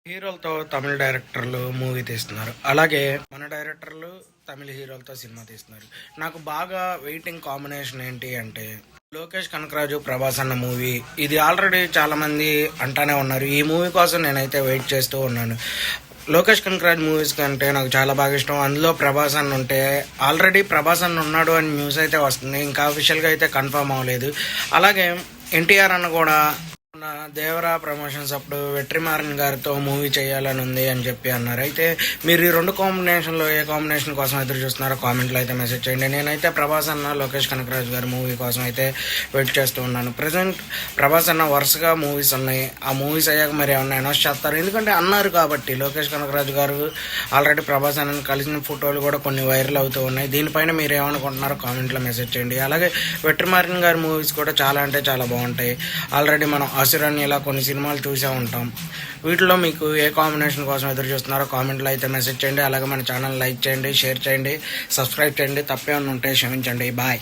హీరోలతో తమిళ డైరెక్టర్లు మూవీ తీస్తున్నారు. అలాగే మన డైరెక్టర్లు తమిళ హీరోలతో సినిమా తీస్తున్నారు. నాకు బాగా వెయిటింగ్ కాంబినేషన్ ఏంటి అంటే లోకేష్ కనకరాజు ప్రభాస్ అన్న మూవీ. ఇది ఆల్రెడీ చాలా మంది అంటానే ఉన్నారు. ఈ మూవీ కోసం నేనైతే వెయిట్ చేస్తూ ఉన్నాను. లోకేష్ కనకరాజ్ మూవీస్ కంటే నాకు చాలా బాగా ఇష్టం. అందులో ప్రభాస్ అన్న ఉంటే ఆల్రెడీ ప్రభాస్ అన్న ఉన్నాడు అని న్యూస్ అయితే వస్తుంది. ఇంకా అఫీషియల్గా అయితే కన్ఫర్మ్ అవ్వలేదు. అలాగే ఎన్టీఆర్ అన్న కూడా మన దేవరా ప్రమోషన్స్ అప్పుడు వెట్రిమారన్ గారితో మూవీ చేయాలని ఉంది అని చెప్పి అన్నారు. అయితే మీరు ఈ రెండు కాంబినేషన్లో ఏ కాంబినేషన్ కోసం ఎదురు చూస్తున్నారో కామెంట్లో అయితే మెసేజ్ చేయండి. నేనైతే ప్రభాస్ అన్న లోకేష్ కనకరాజు గారి మూవీ కోసం అయితే వెయిట్ చేస్తూ ఉన్నాను. ప్రజెంట్ ప్రభాస్ అన్న వరుసగా మూవీస్ ఉన్నాయి. ఆ మూవీస్ అయ్యాక మరి ఏమన్నా అనౌన్స్ చేస్తారు, ఎందుకంటే అన్నారు కాబట్టి. లోకేష్ కనకరాజు గారు ఆల్రెడీ ప్రభాస్ అన్నని కలిసిన ఫోటోలు కూడా కొన్ని వైరల్ అవుతూ ఉన్నాయి. దీనిపైన మీరు ఏమనుకుంటున్నారో కామెంట్లో మెసేజ్ చేయండి. అలాగే వెట్రిమారన్ గారి మూవీస్ కూడా చాలా అంటే చాలా బాగుంటాయి. ఆల్రెడీ మనం అసురన్ ఇలా కొన్ని సినిమాలు చూసే ఉంటాం. వీటిలో మీకు ఏ కాంబినేషన్ కోసం ఎదురు చూస్తున్నారో కామెంట్లో అయితే మెసేజ్ చేయండి. అలాగే మన ఛానల్ లైక్ చేయండి, షేర్ చేయండి, సబ్స్క్రైబ్ చేయండి. తప్పేమన్నా ఉంటే క్షమించండి. బాయ్.